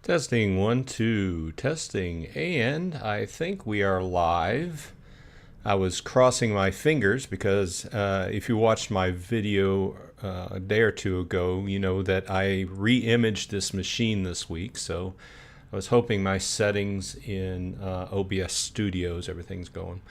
Testing 1, 2, testing, and I think we are live. I was crossing my fingers because if you watched my video a day or two ago, you know that I re-imaged this machine this week. So I was hoping my settings in OBS Studios, everything's going.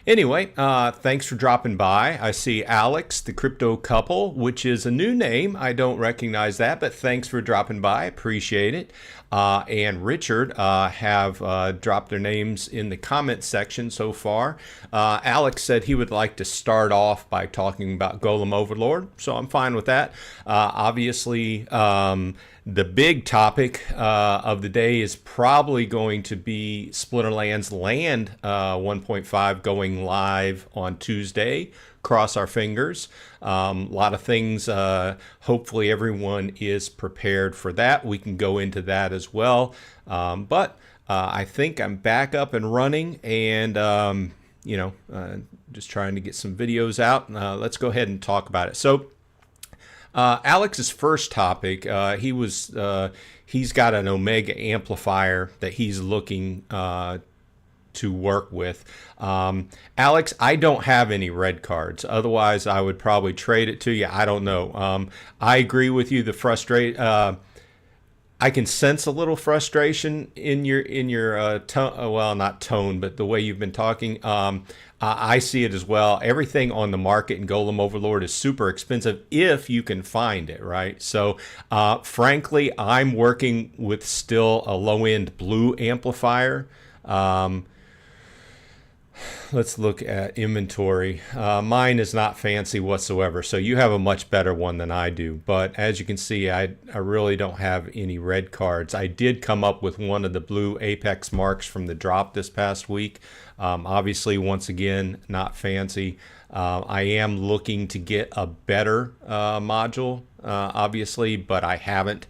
Anyway, thanks for dropping by. I see Alex, the Crypto Couple, which is a new name. I don't recognize that, but thanks for dropping by. Appreciate it. And Richard have dropped their names in the comment section so far. Alex said he would like to start off by talking about Golem Overlord, so I'm fine with that. Obviously, the big topic of the day is probably going to be Splinterlands Land 1.5 going live on Tuesday. Cross our fingers. A lot of things. Hopefully everyone is prepared for that. We can go into that as well. But I think I'm back up and running and, just trying to get some videos out. Let's go ahead and talk about it. So Alex's first topic, he's got an Omega amplifier that he's looking to work with. Alex, I don't have any red cards. Otherwise, I would probably trade it to you. I don't know. I agree with you. I can sense a little frustration in your tone. Well, not tone, but the way you've been talking. I see it as well. Everything on the market in Golem Overlord is super expensive if you can find it, right? So, frankly, I'm working with still a low-end blue amplifier. Let's look at inventory. Mine is not fancy whatsoever, so you have a much better one than I do. But as you can see, I really don't have any red cards. I did come up with one of the blue Apex marks from the drop this past week. Obviously, once again, not fancy. I am looking to get a better module, obviously, but I haven't.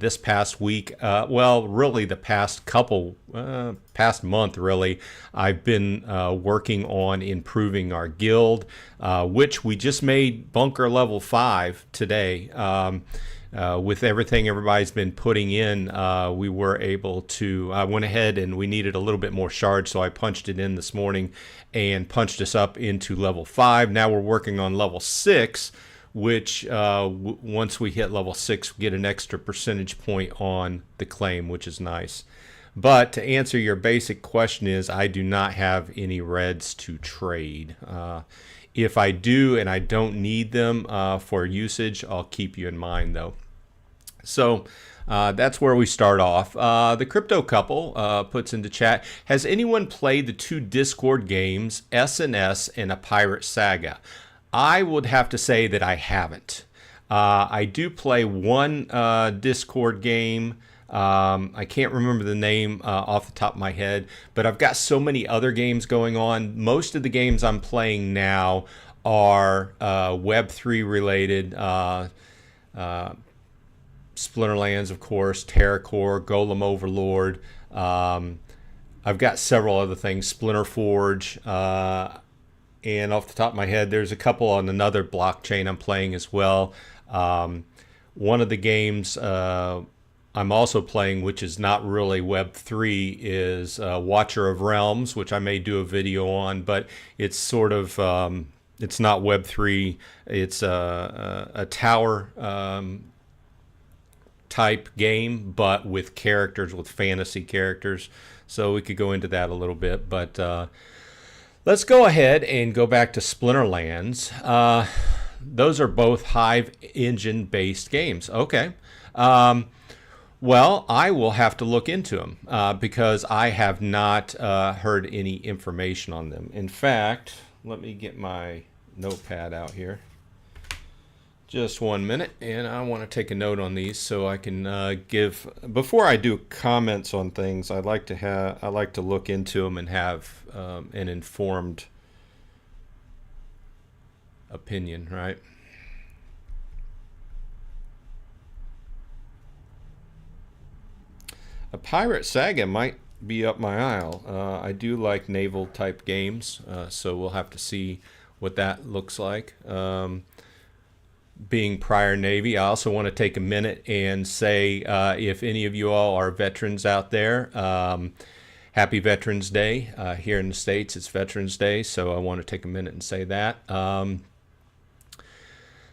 This past week, really the past month, really, I've been working on improving our guild, which we just made bunker level 5 today. With everything everybody's been putting in, we were able to, I went ahead and we needed a little bit more shards, so I punched it in this morning and punched us up into level 5. Now we're working on level 6, which once we hit level 6, we get an extra percentage point on the claim, which is nice. But to answer your basic question is, I do not have any reds to trade. If I do and I don't need them for usage, I'll keep you in mind though. So that's where we start off. The Crypto Couple puts into chat, has anyone played the 2 Discord games, S&S and A Pirate Saga? I would have to say that I haven't. I do play one Discord game. I can't remember the name off the top of my head, but I've got so many other games going on. Most of the games I'm playing now are Web3 related. Splinterlands, of course, TerraCore, Golem Overlord. I've got several other things, Splinter Forge. And off the top of my head, there's a couple on another blockchain I'm playing as well. One of the games I'm also playing, which is not really Web3, is Watcher of Realms, which I may do a video on, but it's sort of, it's not Web3. It's a tower type game, but with characters, with fantasy characters. So we could go into that a little bit, but let's go ahead and go back to Splinterlands. Those are both Hive engine-based games. Okay. Well, I will have to look into them because I have not heard any information on them. In fact, let me get my notepad out here. Just 1 minute, and I want to take a note on these so I can give. Before I do comments on things, I like to look into them and have an informed opinion, right? A Pirate Saga might be up my aisle. I do like naval type games, so we'll have to see what that looks like. being prior Navy. I also want to take a minute and say, if any of you all are veterans out there, happy Veterans Day. Here in the States, it's Veterans Day, so I want to take a minute and say that.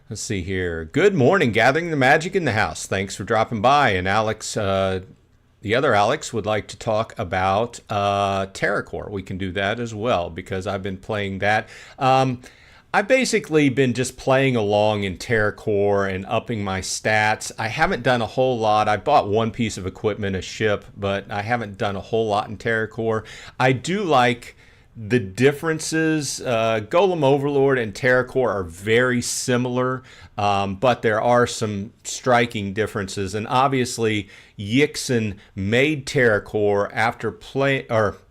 Let's see here. Good morning, gathering the magic in the house. Thanks for dropping by. And Alex, the other Alex, would like to talk about TerraCore. We can do that as well because I've been playing that. I've basically been just playing along in TerraCore and upping my stats. I haven't done a whole lot. I bought one piece of equipment, a ship, but I haven't done a whole lot in TerraCore. I do like the differences. Golem Overlord and TerraCore are very similar, but there are some striking differences. And obviously, Yixon made TerraCore after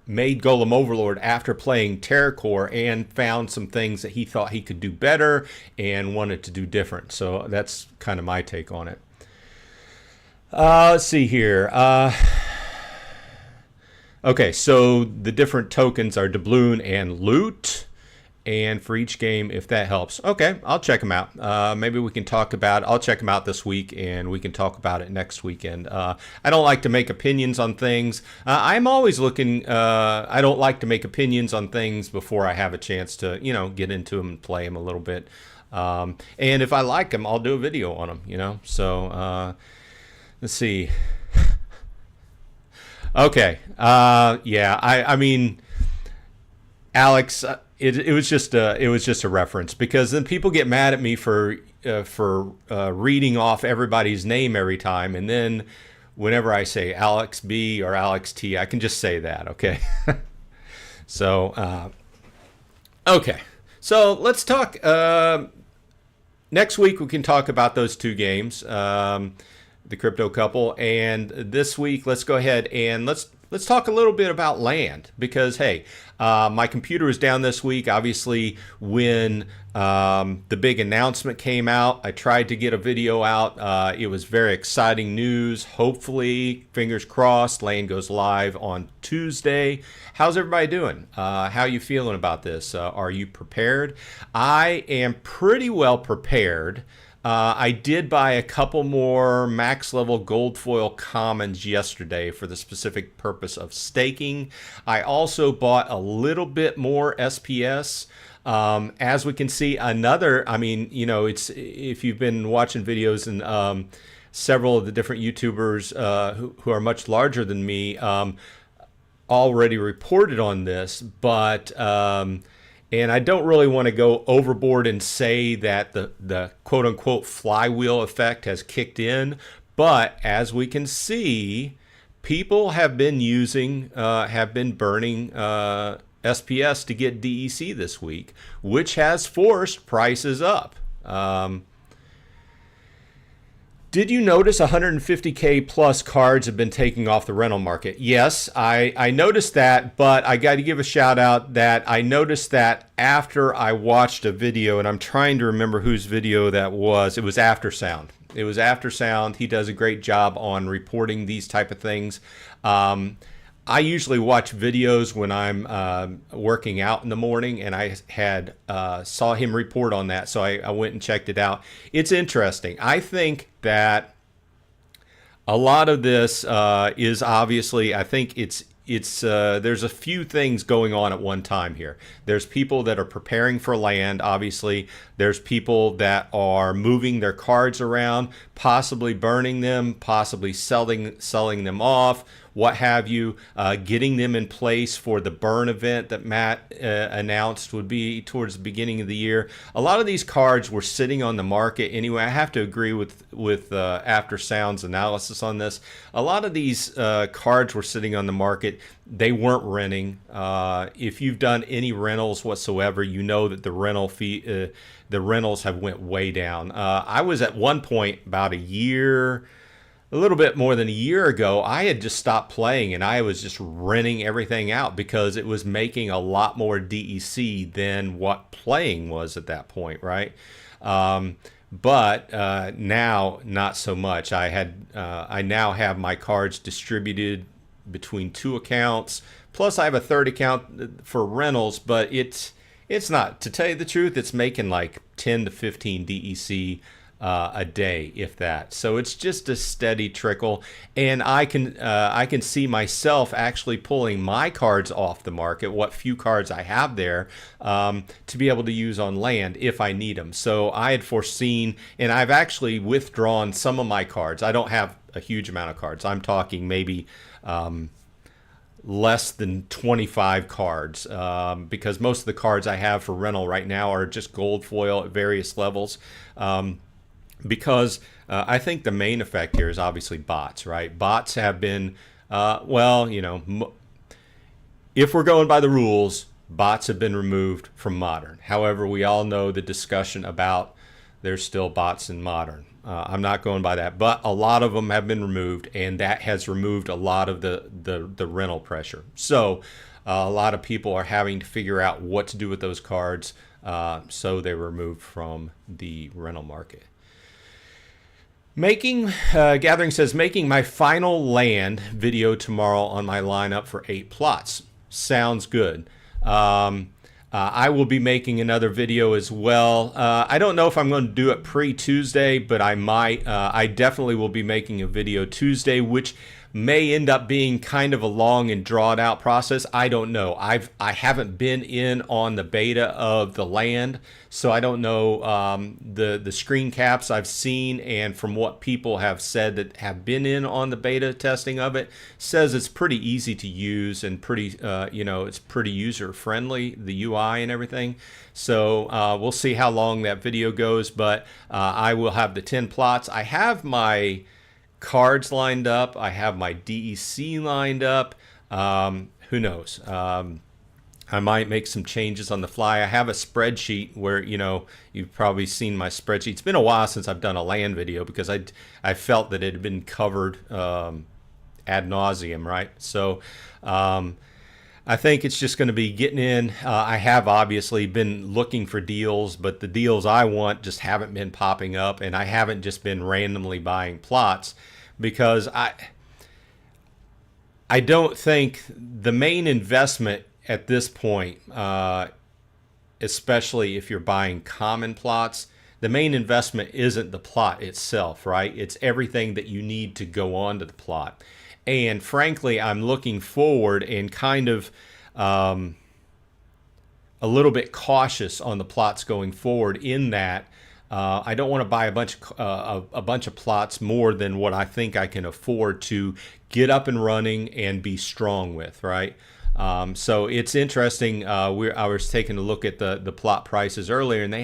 made Golem Overlord after playing TerraCore and found some things that he thought he could do better and wanted to do different. So that's kind of my take on it. Let's see here. Okay, so the different tokens are doubloon and loot, and for each game, if that helps. Okay, I'll check them out. Maybe we can talk about, I'll check them out this week, and we can talk about it next weekend. I don't like to make opinions on things. I'm always looking, I don't like to make opinions on things before I have a chance to, get into them and play them a little bit. And if I like them, I'll do a video on them, So, let's see. Okay. Yeah. I mean, Alex, it was just a reference because then people get mad at me for reading off everybody's name every time, and then whenever I say Alex B or Alex T, I can just say that. Okay. So okay. So let's talk. Next week we can talk about those two games. The crypto couple, and this week let's go ahead and let's talk a little bit about land because hey, my computer was down this week. Obviously, when the big announcement came out, I tried to get a video out. It was very exciting news. Hopefully, fingers crossed, land goes live on Tuesday. How's everybody doing? How are you feeling about this? Are you prepared? I am pretty well prepared. I did buy a couple more max level gold foil commons yesterday for the specific purpose of staking. I also bought a little bit more SPS. As we can see, it's if you've been watching videos and several of the different YouTubers who are much larger than me already reported on this, but and I don't really want to go overboard and say that the quote-unquote flywheel effect has kicked in. But as we can see, people have been burning SPS to get DEC this week, which has forced prices up. Did you notice 150K plus cards have been taking off the rental market? Yes, I noticed that, but I got to give a shout out that I noticed that after I watched a video, and I'm trying to remember whose video that was. It was Aftersound. It was Aftersound. He does a great job on reporting these type of things. I usually watch videos when I'm working out in the morning, and I had saw him report on that, so I went and checked it out. It's interesting. I think that a lot of this is obviously, I think it's there's a few things going on at one time here. There's people that are preparing for land, obviously. There's people that are moving their cards around, possibly burning them, possibly selling them off, what have you, getting them in place for the burn event that Matt announced would be towards the beginning of the year. A lot of these cards were sitting on the market anyway. I have to agree with Aftersound's analysis on this. A lot of these cards were sitting on the market. They weren't renting. If you've done any rentals whatsoever, you know that the rental fee, the rentals have went way down. I was at one point about a little bit more than a year ago, I had just stopped playing and I was just renting everything out because it was making a lot more DEC than what playing was at that point, right? But now, not so much. I now have my cards distributed between two accounts. Plus, I have a third account for rentals, but it's not. To tell you the truth, it's making like 10 to 15 DEC a day, if that. So it's just a steady trickle, and I can see myself actually pulling my cards off the market, what few cards I have there, to be able to use on land if I need them. So I had foreseen, and I've actually withdrawn some of my cards. I don't have a huge amount of cards. I'm talking maybe less than 25 cards, because most of the cards I have for rental right now are just gold foil at various levels. Because I think the main effect here is obviously bots, right? Bots have been, well, you know, if we're going by the rules, bots have been removed from Modern. However, we all know the discussion about there's still bots in Modern. I'm not going by that, but a lot of them have been removed, and that has removed a lot of the rental pressure. So a lot of people are having to figure out what to do with those cards, so they're removed from the rental market. Gathering says, making my final land video tomorrow on my lineup for 8 plots. Sounds good. I will be making another video as well. I don't know if I'm going to do it pre-Tuesday, but I might. I definitely will be making a video Tuesday, which may end up being kind of a long and drawn out process. I don't know. I haven't been in on the beta of the land, so I don't know the screen caps I've seen, and from what people have said that have been in on the beta testing of it, says it's pretty easy to use and pretty it's pretty user friendly, the UI and everything. So we'll see how long that video goes, but I will have the 10 plots. I have my cards lined up. I have my DEC lined up. Who knows? I might make some changes on the fly. I have a spreadsheet where, you've probably seen my spreadsheet. It's been a while since I've done a land video because I felt that it had been covered ad nauseum, right? So I think it's just going to be getting in. I have obviously been looking for deals, but the deals I want just haven't been popping up, and I haven't just been randomly buying plots because I don't think the main investment at this point, especially if you're buying common plots, the main investment isn't the plot itself, right? It's everything that you need to go onto the plot. And frankly, I'm looking forward and kind of a little bit cautious on the plots going forward in that I don't want to buy a bunch of plots more than what I think I can afford to get up and running and be strong with, right? So it's interesting. I was taking a look at the plot prices earlier, and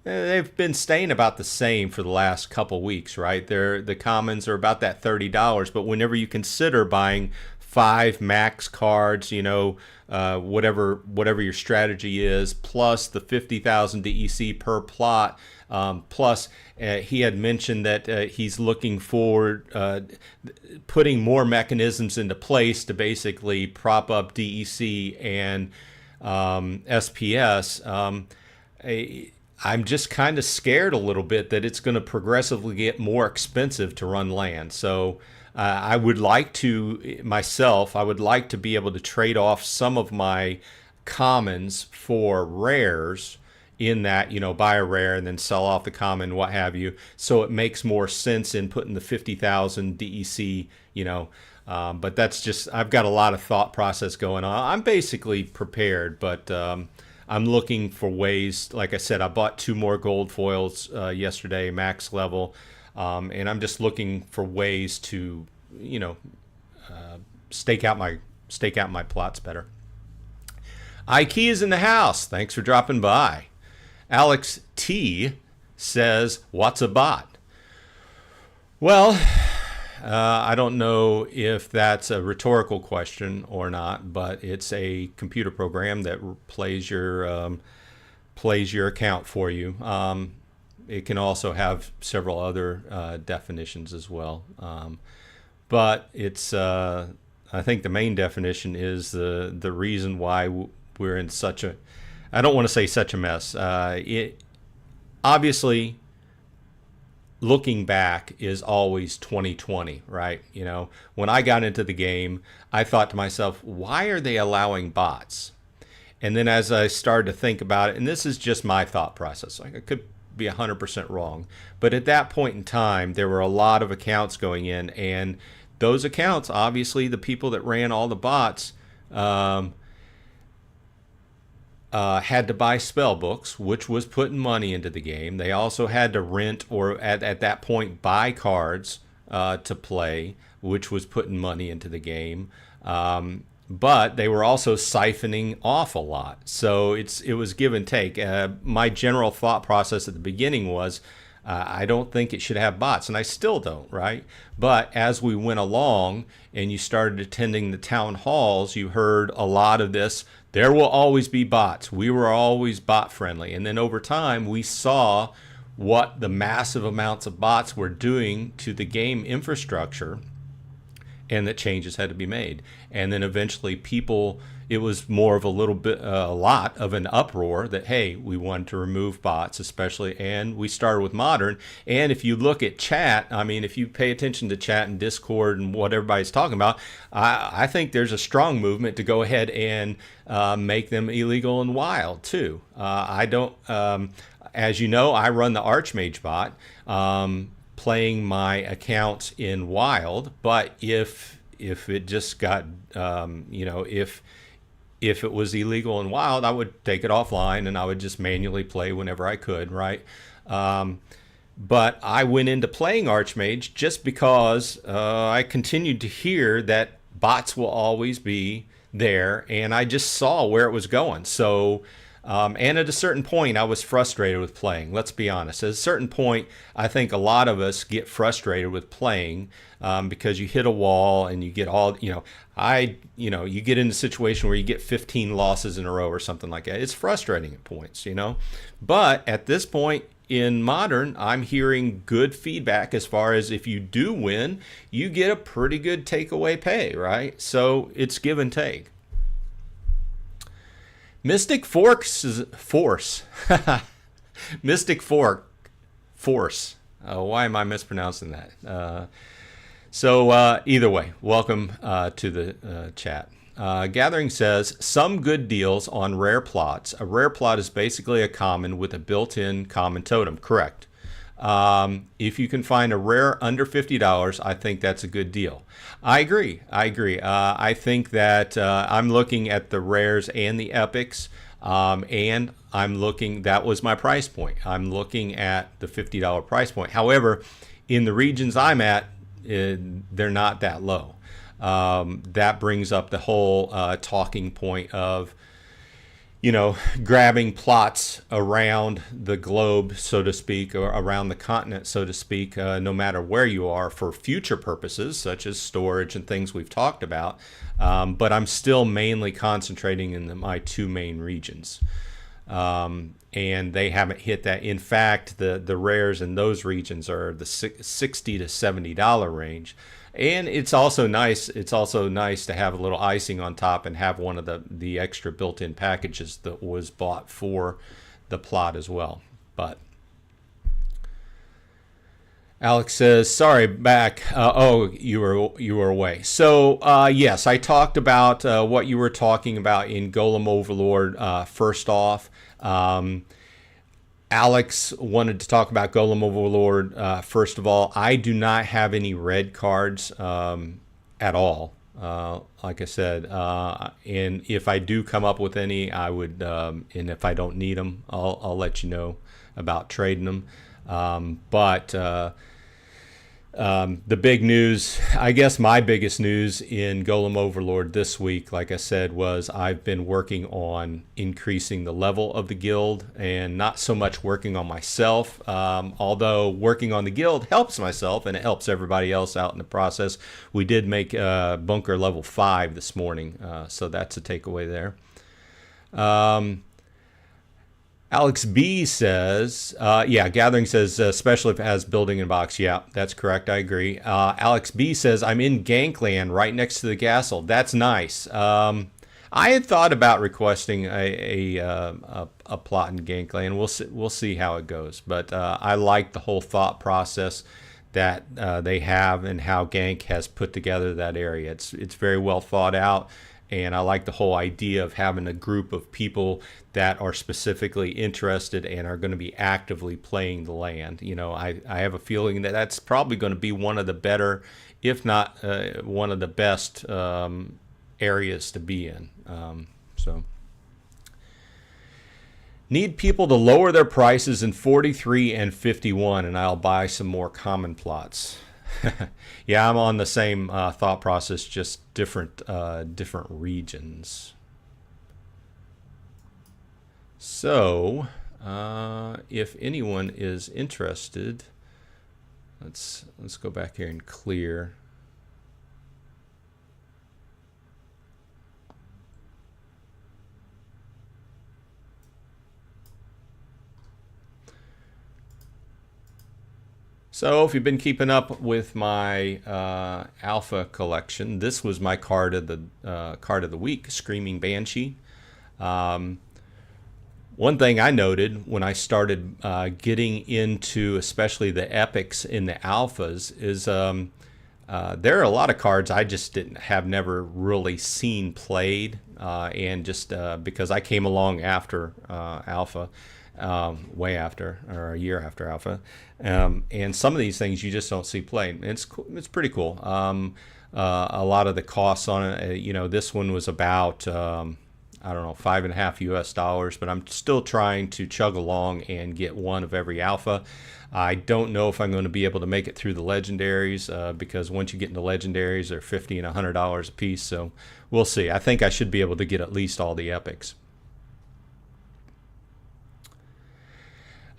they've been staying about the same for the last couple weeks, right? The commons are about that $30, but whenever you consider buying 5 max cards, whatever your strategy is, plus the 50,000 DEC per plot, plus he had mentioned that he's looking forward putting more mechanisms into place to basically prop up DEC and SPS. I'm just kind of scared a little bit that it's going to progressively get more expensive to run land. So I would like to be able to trade off some of my commons for rares in that, buy a rare and then sell off the common, what have you. So it makes more sense in putting the 50,000 DEC, but that's just, I've got a lot of thought process going on. I'm basically prepared, but I'm looking for ways. Like I said, I bought 2 more gold foils yesterday, max level, and I'm just looking for ways to, stake out my plots better. IKEA is in the house. Thanks for dropping by. Alex T says, "What's a bot?" Well, I don't know if that's a rhetorical question or not, but it's a computer program that plays your account for you. It can also have several other definitions as well, but it's I think the main definition is the reason why we're in such a, I don't want to say such a mess. It obviously, looking back, is always 2020, right? When I got into the game, I thought to myself, why are they allowing bots? And then as I started to think about it, and this is just my thought process, I could be 100% wrong. But at that point in time, there were a lot of accounts going in, and those accounts, obviously, the people that ran all the bots had to buy spell books, which was putting money into the game. They also had to rent or at that point buy cards to play, which was putting money into the game. But they were also siphoning off a lot. So it was give and take. My general thought process at the beginning was, I don't think it should have bots, and I still don't, right? But as we went along and you started attending the town halls, you heard a lot of this. There will always be bots. We were always bot friendly. And then over time, we saw what the massive amounts of bots were doing to the game infrastructure, and that changes had to be made. And then eventually it was more of a lot of an uproar that, hey, we wanted to remove bots, especially, and we started with modern. And if you look at chat, I mean, if you pay attention to chat and Discord and what everybody's talking about, I think there's a strong movement to go ahead and make them illegal and wild too. I don't, as you know, I run the Archmage bot, playing my account in wild, but if it just got, if it was illegal and wild, I would take it offline and I would just manually play whenever I could, right? But I went into playing Archmage just because I continued to hear that bots will always be there, and I just saw where it was going. So, and at a certain point, I was frustrated with playing. Let's be honest. At a certain point, I think a lot of us get frustrated with playing because you hit a wall and you get all, you get in a situation where you get 15 losses in a row or something like that. It's frustrating at points, But at this point in Modern, I'm hearing good feedback as far as if you do win, you get a pretty good takeaway pay, right? So it's give and take. Mystic Force. Mystic Force. Why am I mispronouncing that? So either way, welcome to the chat. Gathering says, some good deals on rare plots. A rare plot is basically a common with a built-in common totem. Correct. If you can find a rare under $50, I think that's a good deal. I agree. I think that I'm looking at the rares and the epics, and that was my price point. I'm looking at the $50 price point. However, in the regions I'm at, they're not that low. That brings up the whole talking point of, grabbing plots around the globe, so to speak, or around the continent, so to speak, no matter where you are, for future purposes, such as storage and things we've talked about. But I'm still mainly concentrating in my two main regions. And they haven't hit that. In fact, the rares in those regions are the $60 to $70 range. And it's also nice. It's also nice to have a little icing on top and have one of the extra built-in packages that was bought for the plot as well. But Alex says, "Sorry, back. You were away." So yes, I talked about what you were talking about in Golem Overlord. First off. Alex wanted to talk about Golem Overlord. First of all, I do not have any red cards at all. Like I said, and if I do come up with any, I would, and if I don't need them, I'll let you know about trading them. But the big news, I guess my biggest news in Golem Overlord this week, like I said, was I've been working on increasing the level of the guild and not so much working on myself, although working on the guild helps myself and it helps everybody else out in the process. We did make bunker level 5 this morning, so that's a takeaway there. Alex B says, Gathering says, especially if it has building in a box. Yeah, that's correct. I agree. Alex B says, I'm in Gankland right next to the castle. That's nice. I had thought about requesting a plot in Gankland. We'll see how it goes. But I like the whole thought process that they have and how Gank has put together that area. It's very well thought out. And I like the whole idea of having a group of people that are specifically interested and are going to be actively playing the land. You know, I have a feeling that that's probably going to be one of the better, if not one of the best areas to be in. So need people to lower their prices in 43 and 51, and I'll buy some more common plots. Yeah, I'm on the same thought process, just different regions. So, if anyone is interested, let's go back here and clear. So if you've been keeping up with my alpha collection, this was my card of the week, Screaming Banshee. One thing I noted when I started getting into especially the epics in the alphas is there are a lot of cards I just have never really seen played, and just because I came along after alpha. Way after, or a year after alpha, and some of these things you just don't see played. It's pretty cool. A lot of the costs on it, you know, this one was about I don't know, $5.50 US, but I'm still trying to chug along and get one of every alpha. I don't know if I'm going to be able to make it through the legendaries, because once you get into legendaries, they're $50 and $100 a piece. So we'll see. I think I should be able to get at least all the epics.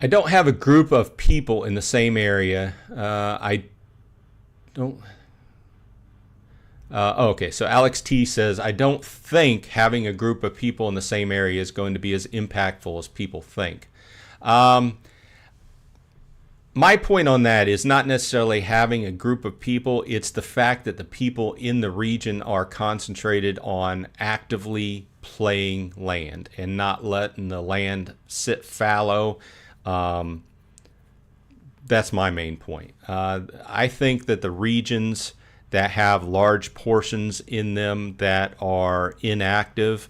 I don't have a group of people in the same area. I don't. Okay, so Alex T says, I don't think having a group of people in the same area is going to be as impactful as people think. My point on that is not necessarily having a group of people. It's the fact that the people in the region are concentrated on actively playing land and not letting the land sit fallow. That's my main point. I think that the regions that have large portions in them that are inactive,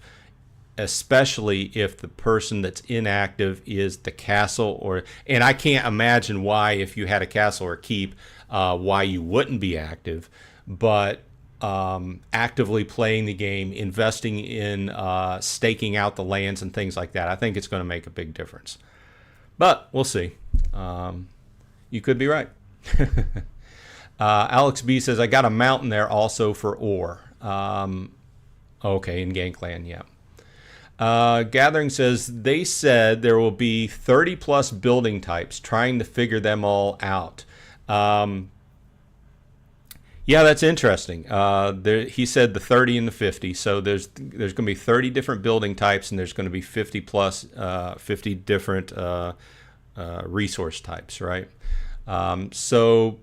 especially if the person that's inactive is the castle, and I can't imagine why, if you had a castle or keep, why you wouldn't be active, but actively playing the game, investing in staking out the lands and things like that, I think it's going to make a big difference. But we'll see. You could be right. Alex B says, I got a mountain there also for ore. Okay, in Gangland, yeah. Gathering says, they said there will be 30 plus building types, trying to figure them all out. Yeah, that's interesting. He said the 30 and the 50. So there's going to be 30 different building types, and there's going to be 50 plus 50 different resource types, right? So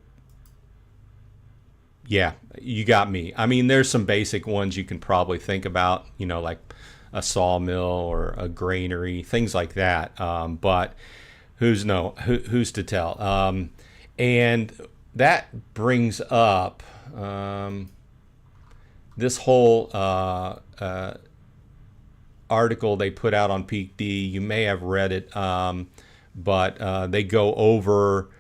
yeah, you got me. I mean, there's some basic ones you can probably think about, you know, like a sawmill or a granary, things like that. But who's to tell? And that brings up this whole article they put out on Peak D. You may have read it, but they go over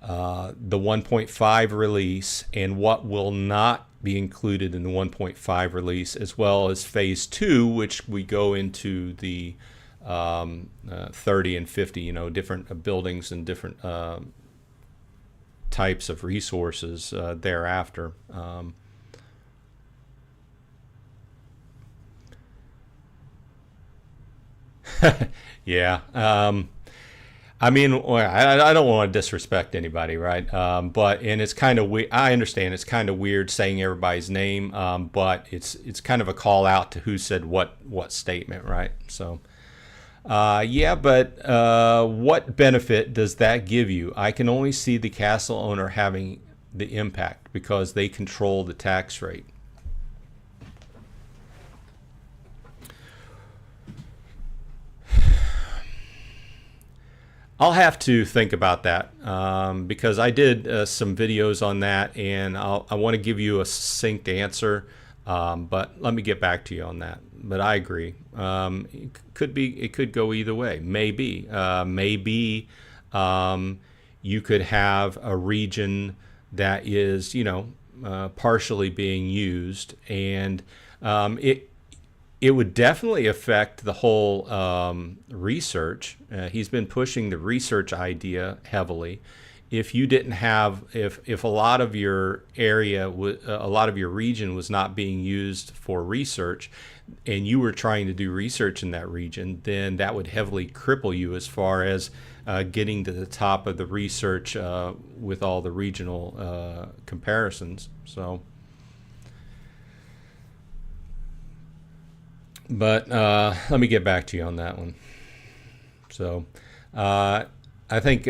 the 1.5 release and what will not be included in the 1.5 release, as well as phase 2, which we go into the 30 and 50, you know, different buildings and different types of resources thereafter. Yeah. I mean, I don't want to disrespect anybody, right? And it's kind of I understand it's kind of weird saying everybody's name, but it's kind of a call out to who said what statement, right? So, yeah, but what benefit does that give you? I can only see the castle owner having the impact because they control the tax rate. I'll have to think about that because I did some videos on that, and I want to give you a succinct answer. But let me get back to you on that. But I agree. It could go either way. Maybe you could have a region that is, partially being used, and it would definitely affect the whole research. He's been pushing the research idea heavily. If you didn't have, if a lot of your area, a lot of your region was not being used for research, and you were trying to do research in that region, then that would heavily cripple you as far as getting to the top of the research with all the regional comparisons. So, but let me get back to you on that one. So, I think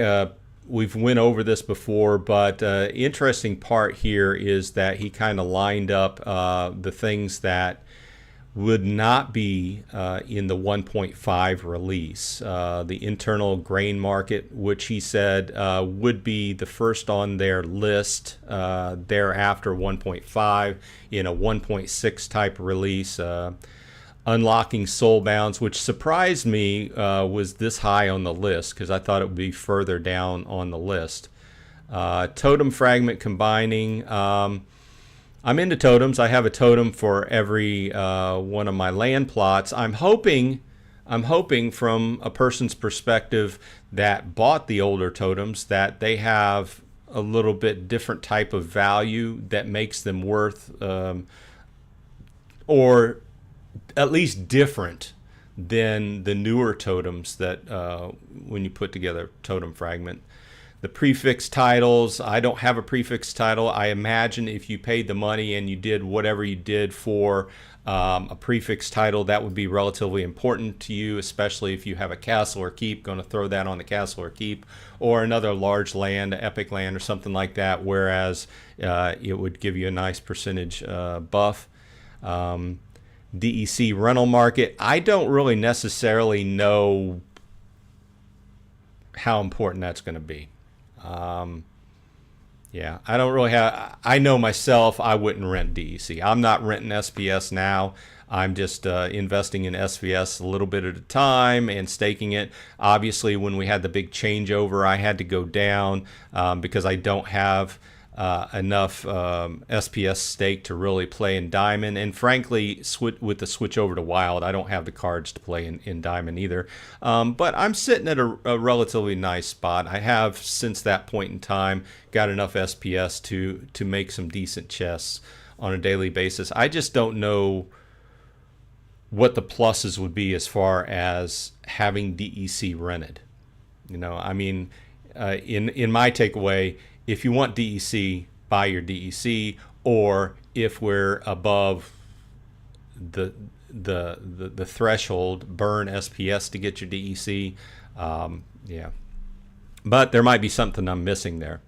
we've went over this before, but interesting part here is that he kind of lined up the things that would not be in the 1.5 release. The internal grain market, which he said would be the first on their list thereafter 1.5 in a 1.6 type release. Unlocking Soulbounds, which surprised me, was this high on the list because I thought it would be further down on the list. Totem Fragment Combining. I'm into totems. I have a totem for every one of my land plots. I'm hoping from a person's perspective that bought the older totems that they have a little bit different type of value that makes them worth, or at least different than the newer totems that when you put together Totem Fragment. The prefix titles, I don't have a prefix title. I imagine if you paid the money and you did whatever you did for a prefix title, that would be relatively important to you, especially if you have a castle or keep, going to throw that on the castle or keep, or another large land, epic land or something like that, whereas it would give you a nice percentage buff. DEC rental market, I don't really necessarily know how important that's going to be. Yeah, I don't really have, I know myself, I wouldn't rent DEC. I'm not renting SPS now. I'm just investing in SVS a little bit at a time and staking it. Obviously, when we had the big changeover, I had to go down because I don't have enough SPS stake to really play in Diamond, and frankly, with the switch over to Wild, I don't have the cards to play in Diamond either. But I'm sitting at a relatively nice spot. I have, since that point in time, got enough SPS to make some decent chests on a daily basis. I just don't know what the pluses would be as far as having DEC rented. I mean, in my takeaway, if you want DEC, buy your DEC, or if we're above the threshold, burn SPS to get your DEC. Yeah, but there might be something I'm missing there.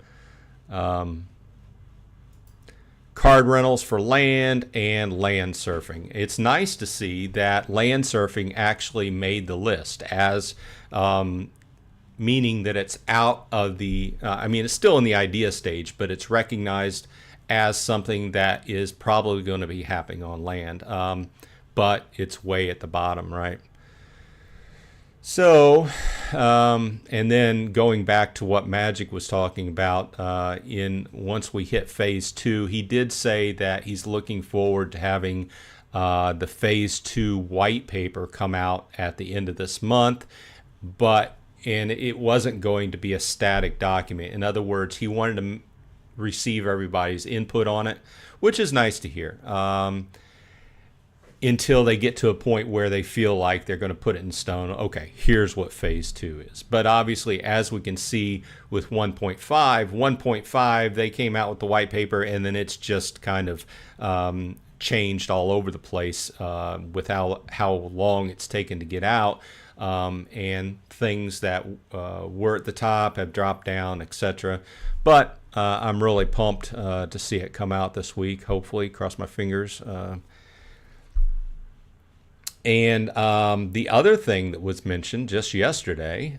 Card rentals for land and land surfing. It's nice to see that land surfing actually made the list as meaning that it's out of the, I mean, it's still in the idea stage, but it's recognized as something that is probably going to be happening on land, but it's way at the bottom, right? So, and then going back to what Magic was talking about, once we hit phase 2, he did say that he's looking forward to having the phase 2 white paper come out at the end of this month, and it wasn't going to be a static document. In other words, he wanted to receive everybody's input on it, which is nice to hear, until they get to a point where they feel like they're going to put it in stone. Okay, here's what phase 2 is. But obviously, as we can see with 1.5, they came out with the white paper, and then it's just kind of changed all over the place with how long it's taken to get out. And things that were at the top have dropped down, etc. But I'm really pumped to see it come out this week, hopefully, cross my fingers. And the other thing that was mentioned just yesterday,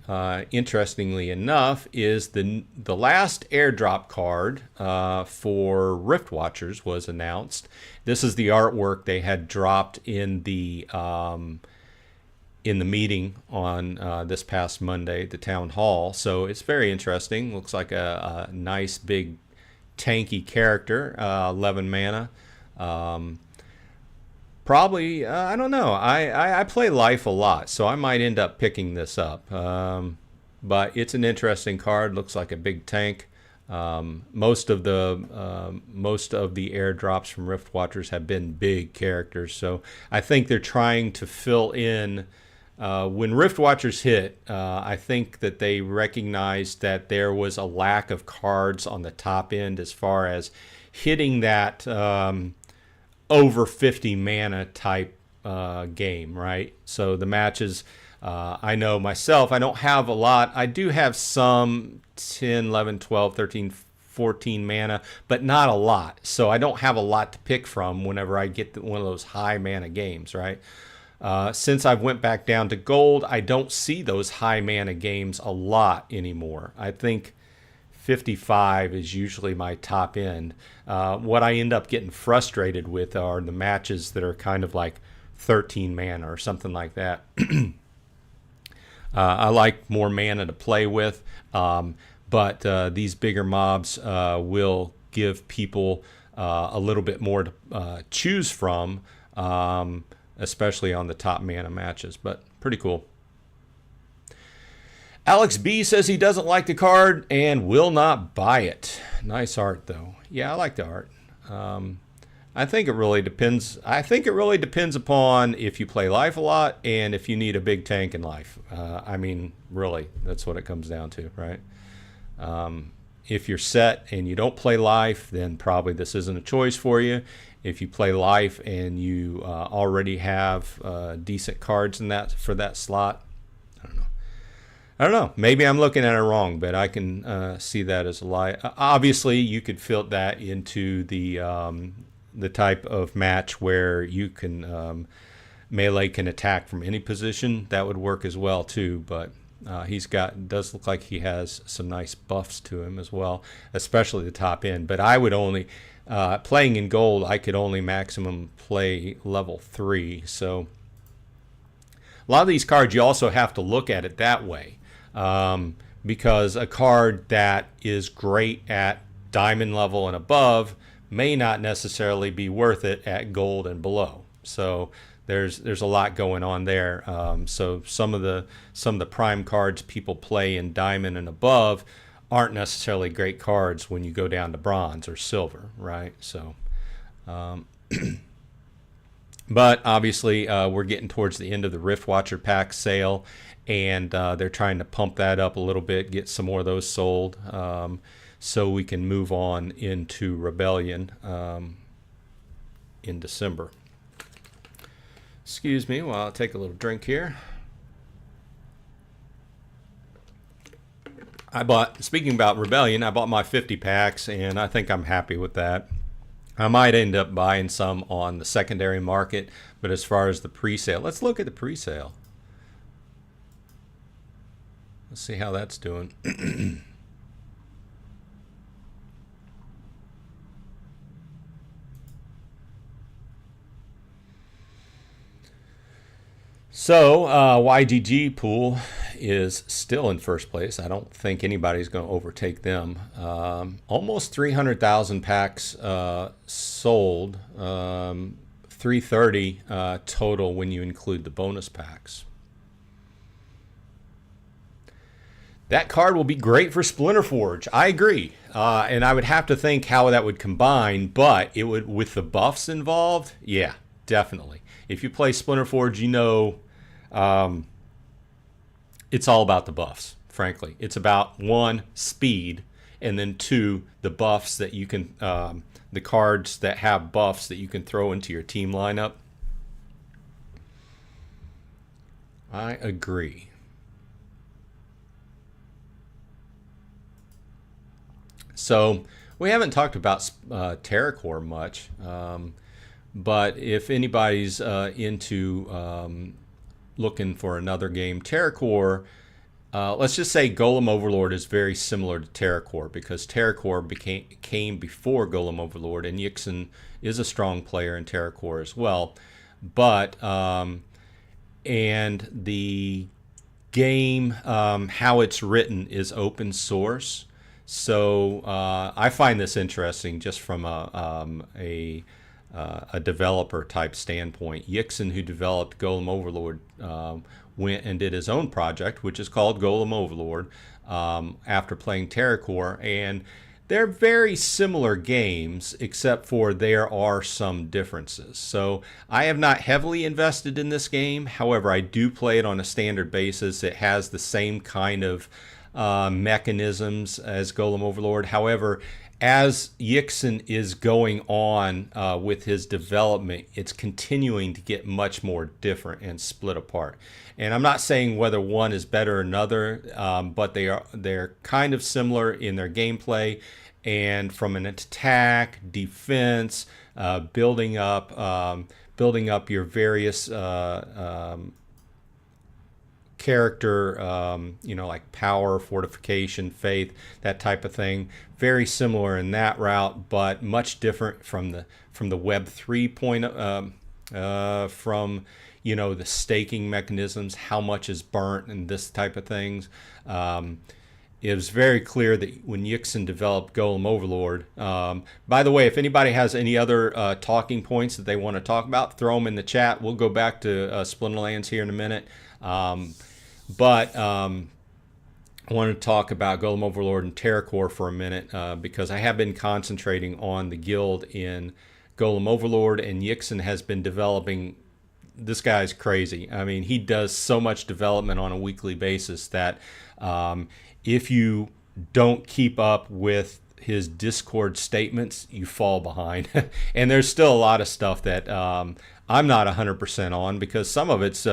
interestingly enough, is the last airdrop card for Rift Watchers was announced. This is the artwork they had dropped in the meeting on this past Monday, the town hall. So it's very interesting. Looks like a nice big tanky character, 11 mana. Probably, I don't know. I play Life a lot, so I might end up picking this up. But it's an interesting card. Looks like a big tank. Most of the airdrops from Rift Watchers have been big characters, so I think they're trying to fill in. When Rift Watchers hit, I think that they recognized that there was a lack of cards on the top end as far as hitting that over 50 mana type game, right? So the matches, I know myself, I don't have a lot. I do have some 10, 11, 12, 13, 14 mana, but not a lot. So I don't have a lot to pick from whenever I get one of those high mana games, right? Since I've went back down to gold, I don't see those high mana games a lot anymore. I think 55 is usually my top end. What I end up getting frustrated with are the matches that are kind of like 13 mana or something like that. I like more mana to play with, but these bigger mobs will give people a little bit more to choose from, especially on the top mana matches, but pretty cool. Alex B says he doesn't like the card and will not buy it. Nice art, though. Yeah, I like the art. I think it really depends. I think it really depends upon if you play Life a lot and if you need a big tank in Life. I mean, really, that's what it comes down to, right? If you're set and you don't play Life, then probably this isn't a choice for you. If you play Life and you already have decent cards in that for that slot, I don't know. Maybe I'm looking at it wrong, but I can see that as a lie. Obviously, you could fit that into the type of match where you can melee can attack from any position. That would work as well too. But does look like he has some nice buffs to him as well, especially the top end. But I would only playing in gold. I could only maximum play level 3. So a lot of these cards, you also have to look at it that way. Because a card that is great at diamond level and above may not necessarily be worth it at gold and below. So there's a lot going on there. So some of the prime cards people play in diamond and above aren't necessarily great cards when you go down to bronze or silver, right? So but obviously we're getting towards the end of the Rift Watcher pack sale, and they're trying to pump that up a little bit, get some more of those sold, so we can move on into Rebellion in December. Excuse me while I take a little drink here. Speaking about Rebellion, I bought my 50 packs, and I think I'm happy with that. I might end up buying some on the secondary market, but as far as the pre-sale, let's look at the pre-sale. Let's see how that's doing. So YGG pool is still in first place. I don't think anybody's going to overtake them. Almost 300,000 packs sold, 330 total when you include the bonus packs. That card will be great for Splinter Forge. I agree. And I would have to think how that would combine, but it would, with the buffs involved, yeah, definitely. If you play Splinter Forge, you know it's all about the buffs, frankly. It's about, 1, speed, and then 2, the buffs that you can, the cards that have buffs that you can throw into your team lineup. I agree. So we haven't talked about TerraCore much. But if anybody's into looking for another game, TerraCore, let's just say Golem Overlord is very similar to TerraCore, because TerraCore came before Golem Overlord, and Yixen is a strong player in TerraCore as well. But and the game, how it's written, is open source. So I find this interesting just from a developer type standpoint. Yixen, who developed Golem Overlord, went and did his own project, which is called Golem Overlord, after playing TerraCore, and they're very similar games, except for there are some differences. So I have not heavily invested in this game. However, I do play it on a standard basis. It has the same kind of mechanisms as Golem Overlord. However, as Yixen is going on with his development, it's continuing to get much more different and split apart. And I'm not saying whether one is better or another, but they're kind of similar in their gameplay, and from an attack, defense, building up your various character, like power, fortification, faith, that type of thing. Very similar in that route, but much different from the Web3 point, from the staking mechanisms, how much is burnt, and this type of things. It was very clear that when Yixen developed Golem Overlord, by the way, if anybody has any other talking points that they want to talk about, throw them in the chat. We'll go back to Splinterlands here in a minute. But I want to talk about Golem Overlord and TerraCore for a minute, because I have been concentrating on the guild in Golem Overlord, and Yixen has been developing. This guy's crazy. I mean, he does so much development on a weekly basis that if you don't keep up with his Discord statements, you fall behind. And there's still a lot of stuff that I'm not 100% on, because some of it's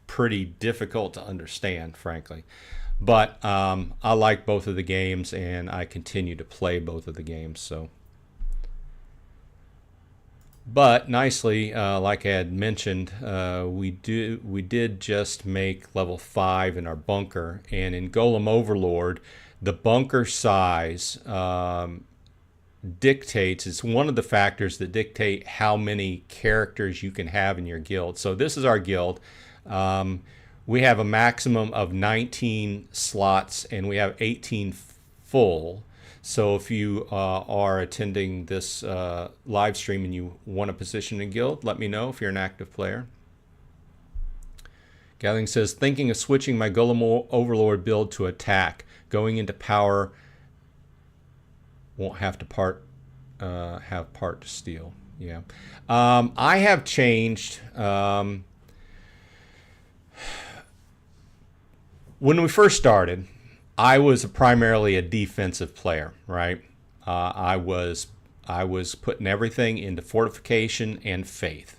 pretty difficult to understand, frankly. But I like both of the games, and I continue to play both of the games. So, but nicely, like I had mentioned, we did just make level 5 in our bunker, and in Golem Overlord, the bunker size dictates, it's one of the factors that dictate how many characters you can have in your guild. So this is our guild. We have a maximum of 19 slots, and we have 18 full. So if you are attending this live stream and you want a position in guild, let me know if you're an active player. Gathering says, thinking of switching my Golem Overlord build to attack. Going into power, won't have to have part to steal. Yeah, I have changed. When we first started, I was primarily a defensive player, right? I was putting everything into fortification and faith.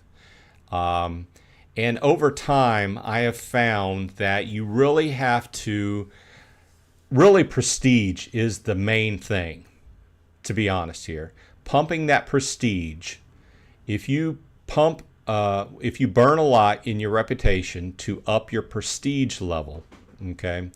And over time, I have found that you really have to, prestige is the main thing, to be honest here. Pumping that prestige, if you burn a lot in your reputation to up your prestige level, okay,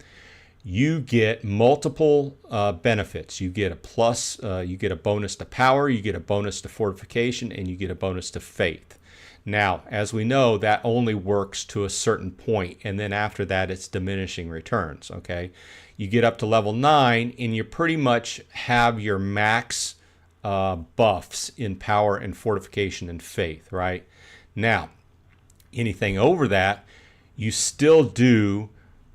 you get multiple benefits. You get a plus, you get a bonus to power, you get a bonus to fortification, and you get a bonus to faith. Now, as we know, that only works to a certain point, and then after that, it's diminishing returns, okay? You get up to level 9, and you pretty much have your max buffs in power and fortification and faith, right? Now, anything over that, you still do,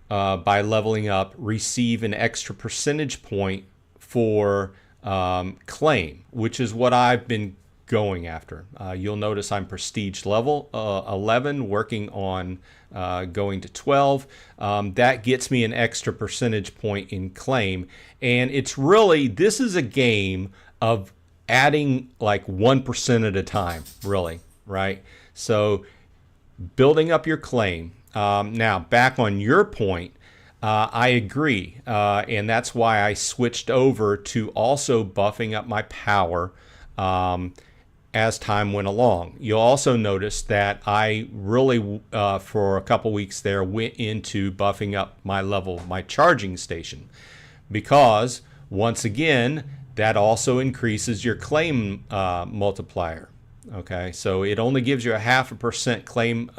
by leveling up, receive an extra percentage point for claim, which is what I've been going after. You'll notice I'm prestige level 11, working on going to 12. That gets me an extra percentage point in claim. And it's really, this is a game of adding like 1% at a time, really, right? So building up your claim. Now, back on your point, I agree, and that's why I switched over to also buffing up my power as time went along. You'll also notice that I really, for a couple weeks there, went into buffing up my level, my charging station, because once again, that also increases your claim multiplier. Okay, so it only gives you a 0.5% claim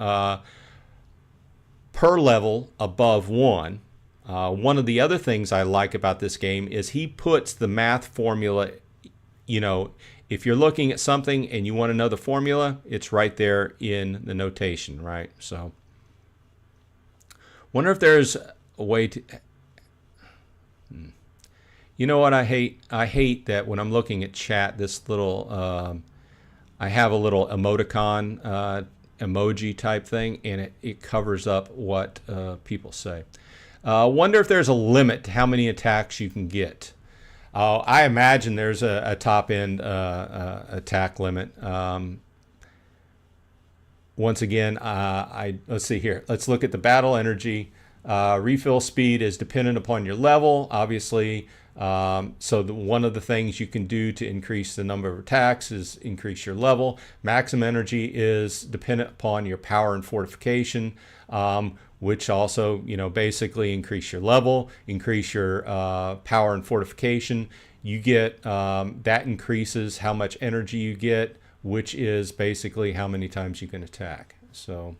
per level above 1. One of the other things I like about this game is he puts the math formula, you know, if you're looking at something and you want to know the formula, it's right there in the notation, right? So, wonder if there's a way to... You know what I hate? I hate that when I'm looking at chat, this little... I have a little emoticon, emoji type thing, and it covers up what people say. Wonder if there's a limit to how many attacks you can get. I imagine there's a top-end attack limit. Once again, let's see here. Let's look at the battle energy. Refill speed is dependent upon your level, obviously. So one of the things you can do to increase the number of attacks is increase your level. Maximum energy is dependent upon your power and fortification, which also, you know, basically increase your level, increase your power and fortification. You get, that increases how much energy you get, which is basically how many times you can attack. So,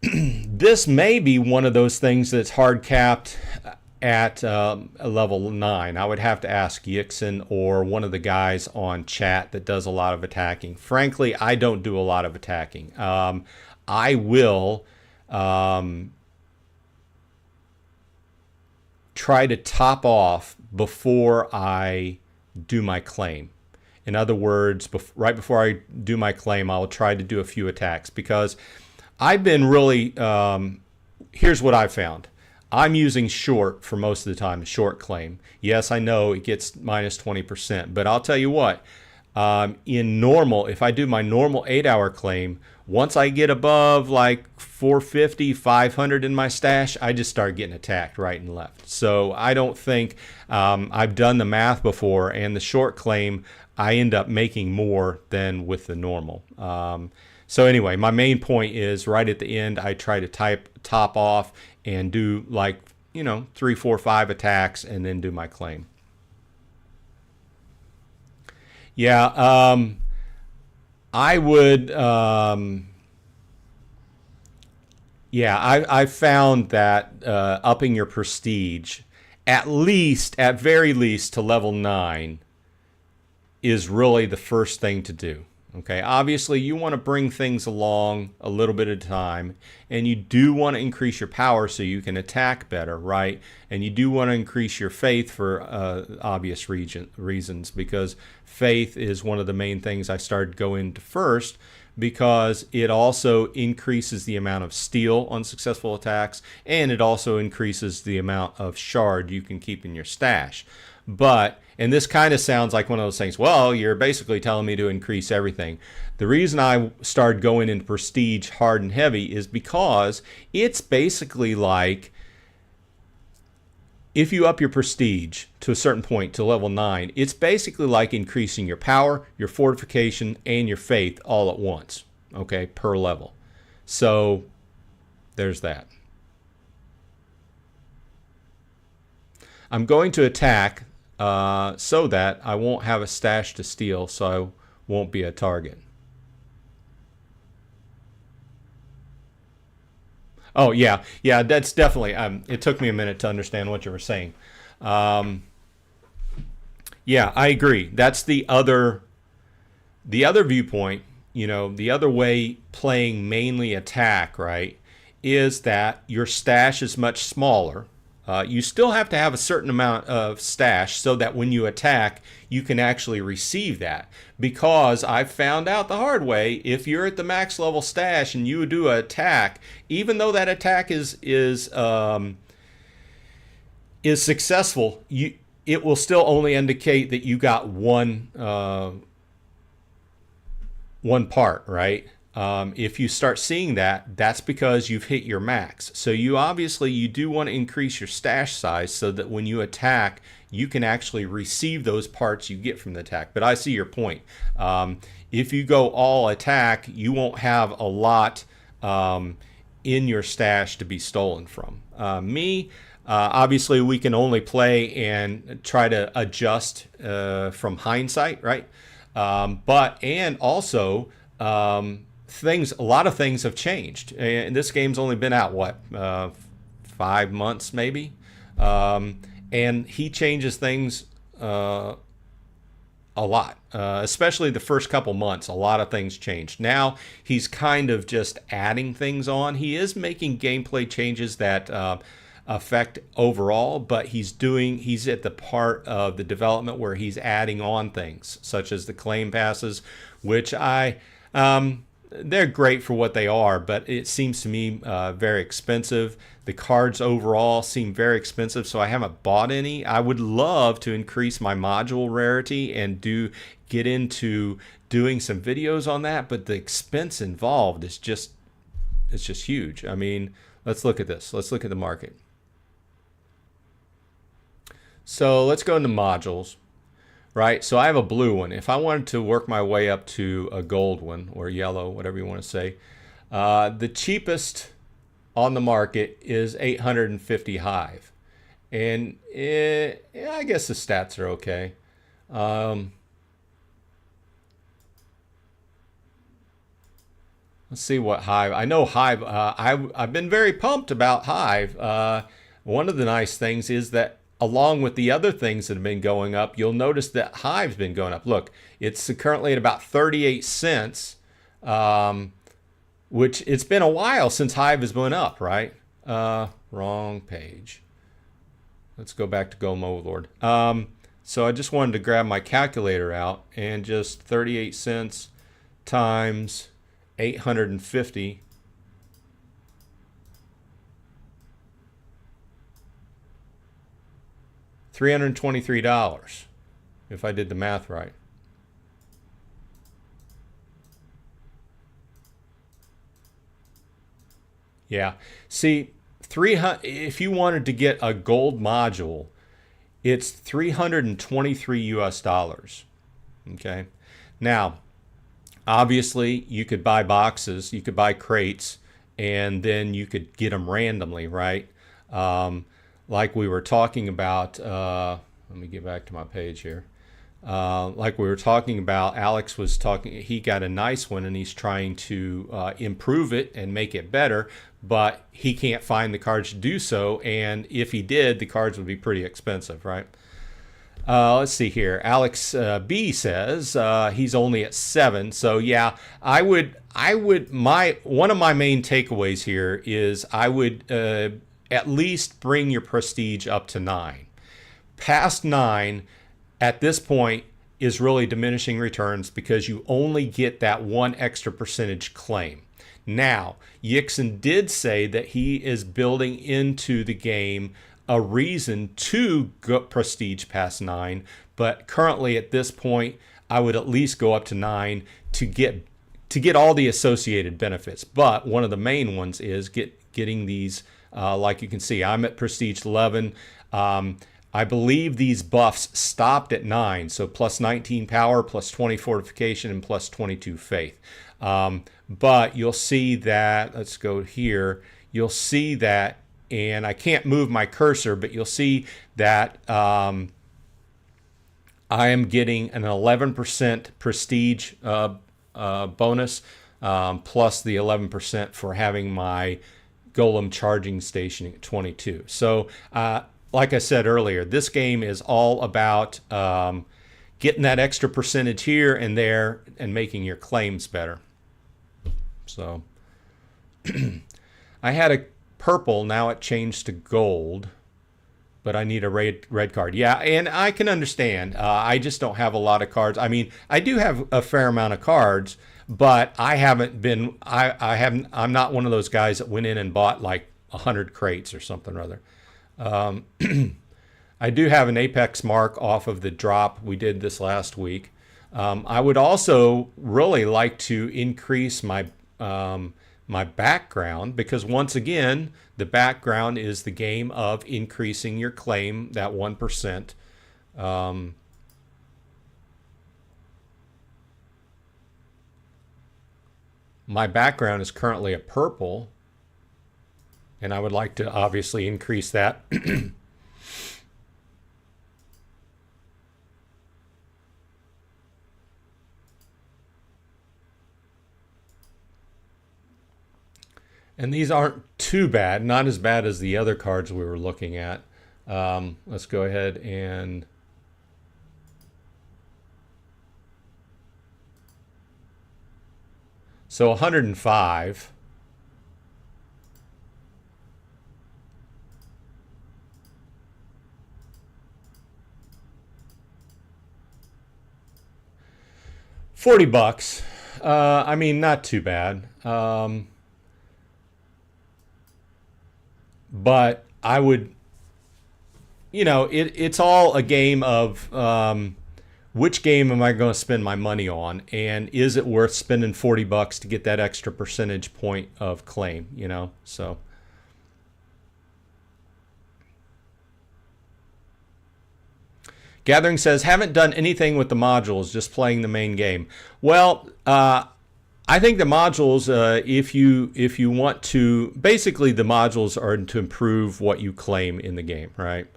this may be one of those things that's hard capped at a level 9. I would have to ask Yixen or one of the guys on chat that does a lot of attacking. Frankly, I don't do a lot of attacking. I will try to top off before I do my claim. In other words, right before I do my claim, I'll try to do a few attacks, because I've been really, here's what I found. I'm using short for most of the time, short claim. Yes, I know it gets minus 20%, but I'll tell you what, in normal, if I do my normal 8-hour claim, once I get above like 450, 500 in my stash, I just start getting attacked right and left. So I don't think, I've done the math before, and the short claim, I end up making more than with the normal. So anyway, my main point is right at the end, I try to top off and do like, you know, 3, 4, 5 attacks and then do my claim. Yeah, I would, I found that upping your prestige, at very least to level 9, is really the first thing to do. Okay, obviously you want to bring things along a little bit at a time, and you do want to increase your power so you can attack better, right? And you do want to increase your faith for obvious reasons, because faith is one of the main things I started going into first, because it also increases the amount of steel on successful attacks, and it also increases the amount of shard you can keep in your stash. But, and this kind of sounds like one of those things, well, you're basically telling me to increase everything. The reason I started going into prestige hard and heavy is because it's basically like, if you up your prestige to a certain point, to level 9, it's basically like increasing your power, your fortification, and your faith all at once, okay, per level. So, there's that. I'm going to attack so that I won't have a stash to steal, so I won't be a target. Oh, yeah, that's definitely, it took me a minute to understand what you were saying. Yeah, I agree. That's the other viewpoint, you know, the other way playing mainly attack, right, is that your stash is much smaller. You still have to have a certain amount of stash so that when you attack, you can actually receive that. Because I've found out the hard way, if you're at the max level stash and you do an attack, even though that attack is successful, it will still only indicate that you got one part, right? If you start seeing that, that's because you've hit your max. So you do want to increase your stash size so that when you attack, you can actually receive those parts you get from the attack. But I see your point. If you go all attack, you won't have a lot in your stash to be stolen from. Obviously, we can only play and try to adjust from hindsight, right? And also, a lot of things have changed. And this game's only been out, 5 months maybe? And he changes things a lot, especially the first couple months. A lot of things changed. Now he's kind of just adding things on. He is making gameplay changes that affect overall, but he's at the part of the development where he's adding on things such as the claim passes, which they're great for what they are, but it seems to me very expensive. The cards overall seem very expensive, so I haven't bought any. I would love to increase my module rarity and get into doing some videos on that, but the expense involved is just huge. I mean, let's look at this. Let's look at the market. So let's go into modules. Right, so I have a blue one. If I wanted to work my way up to a gold one, or yellow, whatever you want to say, the cheapest on the market is 850 Hive. And I guess the stats are okay. Let's see what Hive. I know Hive. I've been very pumped about Hive. One of the nice things is that along with the other things that have been going up, you'll notice that Hive's been going up. Look, it's currently at about 38 cents, which it's been a while since Hive has been up, right? Wrong page. Let's go back to Golem Overlord. So I just wanted to grab my calculator out and just 38 cents times 850. $323, if I did the math right. Yeah. See, if you wanted to get a gold module, it's $323 US. Okay. Now, obviously, you could buy boxes, you could buy crates, and then you could get them randomly, right? Like we were talking about, let me get back to my page here. Like we were talking about, Alex was talking, he got a nice one and he's trying to improve it and make it better, but he can't find the cards to do so. And if he did, the cards would be pretty expensive, right? Let's see here. Alex B says he's only at 7. So yeah, one of my main takeaways here is I would at least bring your prestige up to 9. Past 9 at this point is really diminishing returns because you only get that 1 extra percentage claim. Now, Yixon did say that he is building into the game a reason to go prestige past 9, but currently at this point I would at least go up to 9 to get all the associated benefits. But one of the main ones is getting these. Like you can see, I'm at prestige 11. I believe these buffs stopped at 9, so plus 19 power, plus 20 fortification, and plus 22 faith. But you'll see that, let's go here, you'll see that, and I can't move my cursor, but you'll see that I am getting an 11% prestige bonus, plus the 11% for having my Golem charging station at 22. So like I said earlier, this game is all about getting that extra percentage here and there and making your claims better. So I had a purple, now it changed to gold, but I need a red card. Yeah, and I can understand. I just don't have a lot of cards. I mean, I do have a fair amount of cards, but I haven't been, I'm not one of those guys that went in and bought like 100 crates or something or other. I do have an Apex mark off of the drop we did this last week. I would also really like to increase my my background, because once again, the background is the game of increasing your claim, that 1%. My background is currently a purple, and I would like to obviously increase that. And these aren't too bad, not as bad as the other cards we were looking at. Let's go ahead and so 105. $40. I mean, not too bad. But I would, it's all a game of which game am I going to spend my money on, and is it worth spending $40 to get that extra percentage point of claim, so. Gathering says, haven't done anything with the modules, just playing the main game. Well, I think the modules, if you want to, basically the modules are to improve what you claim in the game, right?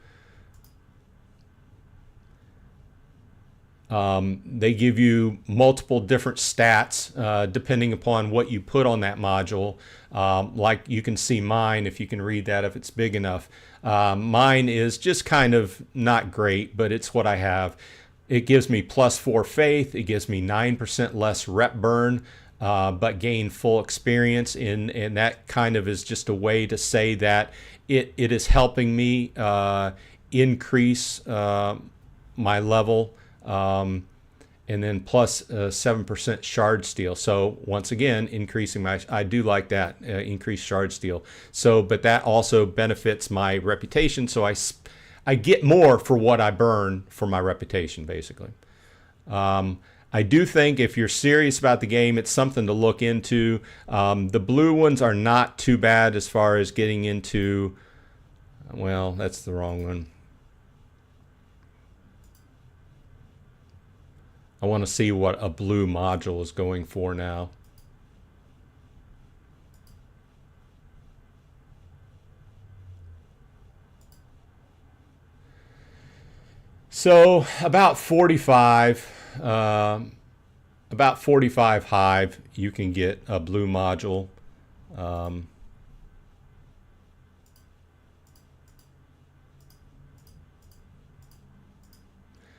They give you multiple different stats depending upon what you put on that module. Like you can see mine, if you can read that, if it's big enough. Mine is just kind of not great, but it's what I have. It gives me +4 faith. It gives me 9% less rep burn, but gain full experience. And that kind of is just a way to say that it is helping me increase my level. And then plus 7% shard steal. So once again, increasing my, I do like that, increased shard steal. So, but that also benefits my reputation. So I get more for what I burn for my reputation, basically. I do think if you're serious about the game, it's something to look into. The blue ones are not too bad as far as getting into, well, that's the wrong one. I want to see what a blue module is going for now. So about 45 Hive, you can get a blue module.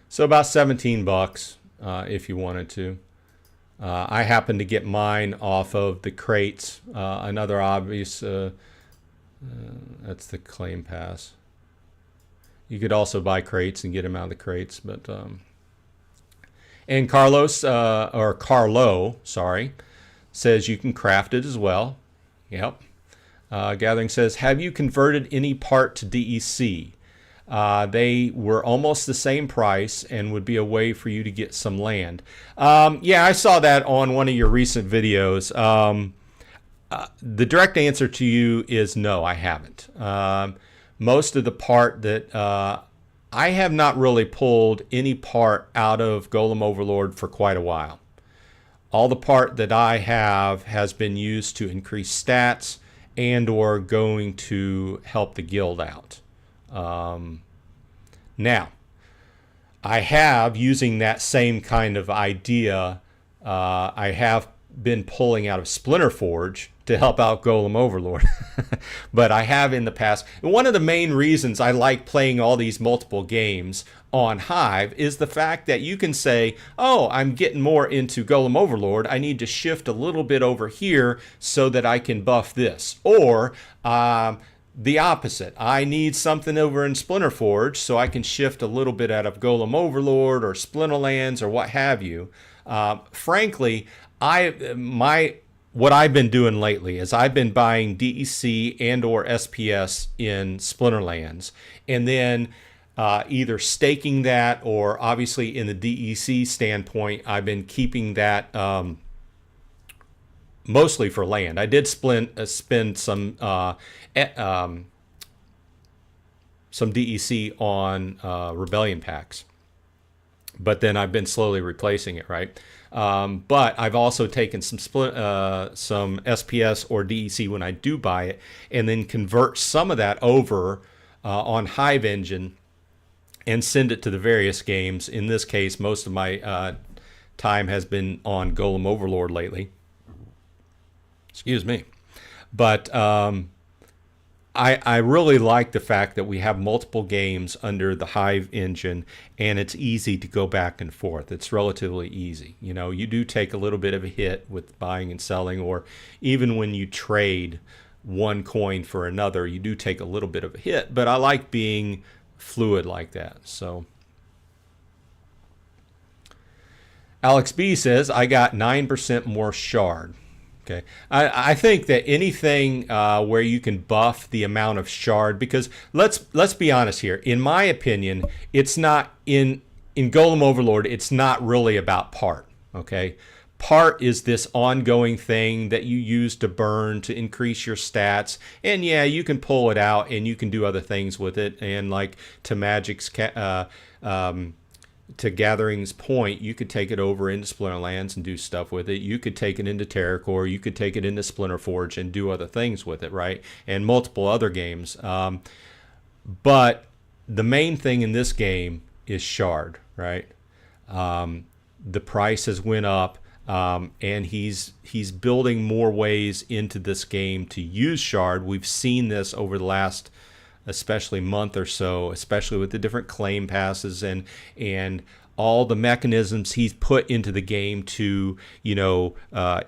So about 17 bucks. If you wanted to. I happen to get mine off of the crates. Another obvious, that's the claim pass. You could also buy crates and get them out of the crates. But and Carlos, or Carlo, sorry, says you can craft it as well. Yep. Gathering says, have you converted any part to DEC? They were almost the same price and would be a way for you to get some land. Yeah, I saw that on one of your recent videos. The direct answer to you is no, I haven't. Most of the part that I have not really pulled any part out of Golem Overlord for quite a while. All the part that I have has been used to increase stats and or going to help the guild out. Now, I have, using that same kind of idea, I have been pulling out of Splinter Forge to help out Golem Overlord. But I have in the past. And one of the main reasons I like playing all these multiple games on Hive is the fact that you can say, oh, I'm getting more into Golem Overlord. I need to shift a little bit over here so that I can buff this. Or the opposite. I need something over in Splinter Forge so I can shift a little bit out of Golem Overlord or Splinterlands or what have you. Frankly, what I've been doing lately is I've been buying DEC and or SPS in Splinterlands, and then either staking that, or obviously in the DEC standpoint, I've been keeping that mostly for land. I did spend some DEC on Rebellion packs, but then I've been slowly replacing it, right? But I've also taken some SPS or DEC when I do buy it, and then convert some of that over on Hive engine and send it to the various games. In this case, most of my time has been on Golem Overlord lately. Excuse me. But I really like the fact that we have multiple games under the Hive engine, and it's easy to go back and forth. It's relatively easy. You know, you do take a little bit of a hit with buying and selling, or even when you trade one coin for another, you do take a little bit of a hit. But I like being fluid like that. So Alex B says, I got 9% more shard. Okay. I think that anything where you can buff the amount of shard, because let's be honest here. In my opinion, it's not in Golem Overlord. It's not really about part. Okay. Part is this ongoing thing that you use to burn to increase your stats, and yeah, you can pull it out and you can do other things with it. And like to Magic's to Gathering's point, you could take it over into Splinterlands and do stuff with it. You could take it into TerraCore. You could take it into Splinterforge and do other things with it, right? And multiple other games. But the main thing in this game is shard, right? The price has went up, and he's building more ways into this game to use shard. We've seen this over the last especially month or so, especially with the different claim passes and all the mechanisms he's put into the game to, you know,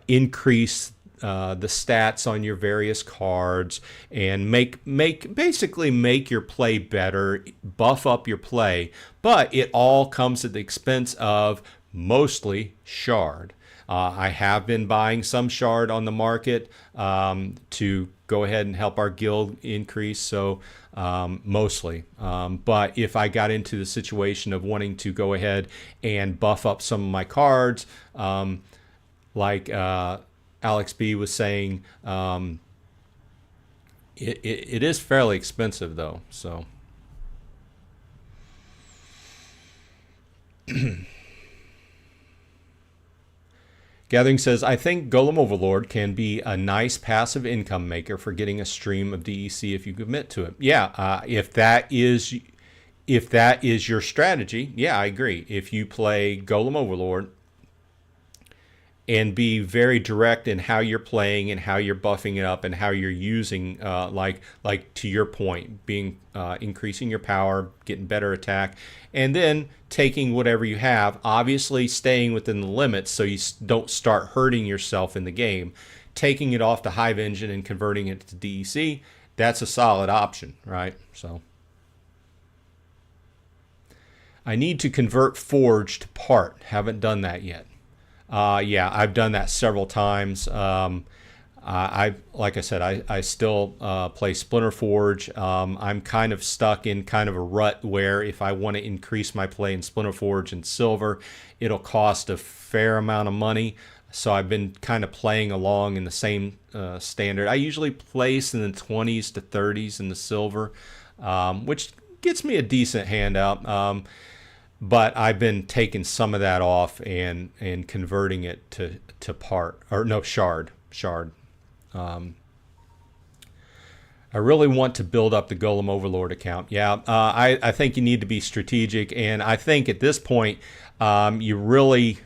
increase the stats on your various cards and basically make your play better, buff up your play. But it all comes at the expense of mostly shard. I have been buying some shard on the market to go ahead and help our guild increase, so mostly. But if I got into the situation of wanting to go ahead and buff up some of my cards, like Alex B was saying, it is fairly expensive though, so. Gathering says, I think Golem Overlord can be a nice passive income maker for getting a stream of DEC if you commit to it. Yeah, if that is your strategy, yeah, I agree. If you play Golem Overlord and be very direct in how you're playing and how you're buffing it up and how you're using, like to your point, being increasing your power, getting better attack, and then taking whatever you have, obviously staying within the limits so you don't start hurting yourself in the game, taking it off the Hive engine and converting it to DEC, that's a solid option, right? So I need to convert Forge to part. Haven't done that yet. Yeah, I've done that several times. Like I said, I still play Splinterforge. I'm kind of stuck in kind of a rut where if I want to increase my play in Splinterforge and Silver, it'll cost a fair amount of money. So I've been kind of playing along in the same standard. I usually place in the 20s to 30s in the Silver, which gets me a decent handout. But I've been taking some of that off and converting it to part, or no, shard. I really want to build up the Golem Overlord account. Yeah, I think you need to be strategic, and I think at this point you really,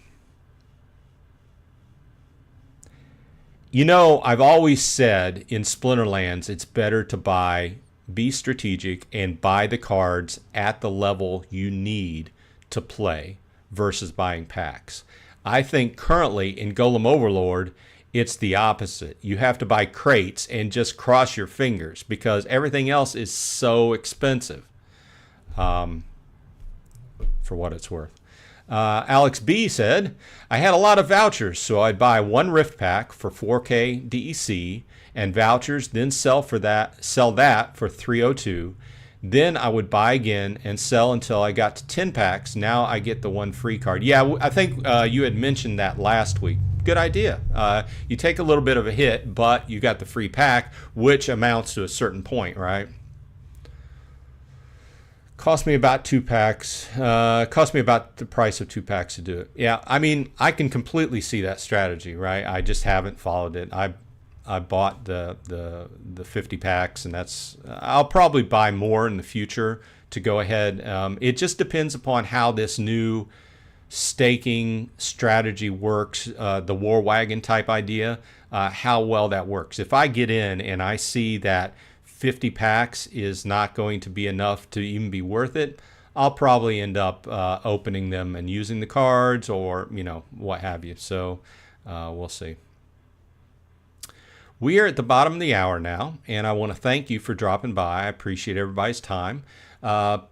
you know, I've always said in Splinterlands it's better to be strategic and buy the cards at the level you need to play versus buying packs. I think currently in Golem Overlord, it's the opposite. You have to buy crates and just cross your fingers because everything else is so expensive, for what it's worth. Alex B said, I had a lot of vouchers, so I'd buy one Rift pack for 4K DEC and vouchers, then sell that for 302. Then I would buy again and sell until I got to 10 packs. Now I get the one free card. Yeah, I think you had mentioned that last week, good idea. You take a little bit of a hit, but you got the free pack, which amounts to a certain point, right? Cost me about 2 packs. Cost me about the price of 2 packs to do it. Yeah, I mean, I can completely see that strategy, right? I just haven't followed it. I bought the 50 packs, and I'll probably buy more in the future to go ahead. It just depends upon how this new staking strategy works, the war wagon type idea, how well that works. If I get in and I see that 50 packs is not going to be enough to even be worth it, I'll probably end up opening them and using the cards, or what have you. So we'll see. We are at the bottom of the hour now, and I want to thank you for dropping by. I appreciate everybody's time.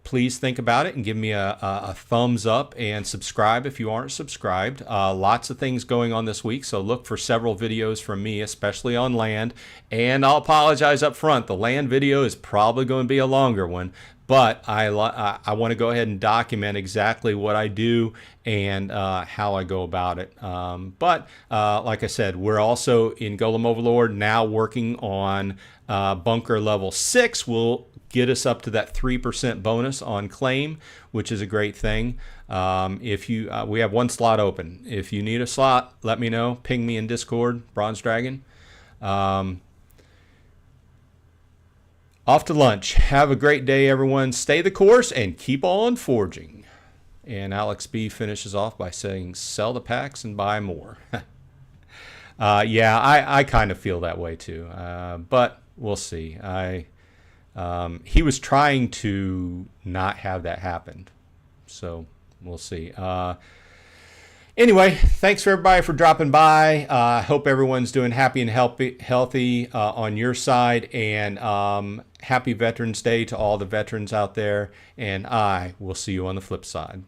Please think about it and give me a thumbs up, and subscribe if you aren't subscribed. Lots of things going on this week, so look for several videos from me, especially on land. And I'll apologize up front. The land video is probably going to be a longer one, but I want to go ahead and document exactly what I do and how I go about it. But like I said, we're also in Golem Overlord now working on bunker level 6. We'll get us up to that 3% bonus on claim, which is a great thing. If you, we have 1 slot open. If you need a slot, let me know. Ping me in Discord, Bronze Dragon. Off to lunch. Have a great day, everyone. Stay the course and keep on forging. And Alex B finishes off by saying, sell the packs and buy more. Yeah, I kind of feel that way too. But we'll see. He was trying to not have that happen. So we'll see. Anyway, thanks for everybody for dropping by. I hope everyone's doing happy and healthy on your side. And happy Veterans Day to all the veterans out there. And I will see you on the flip side.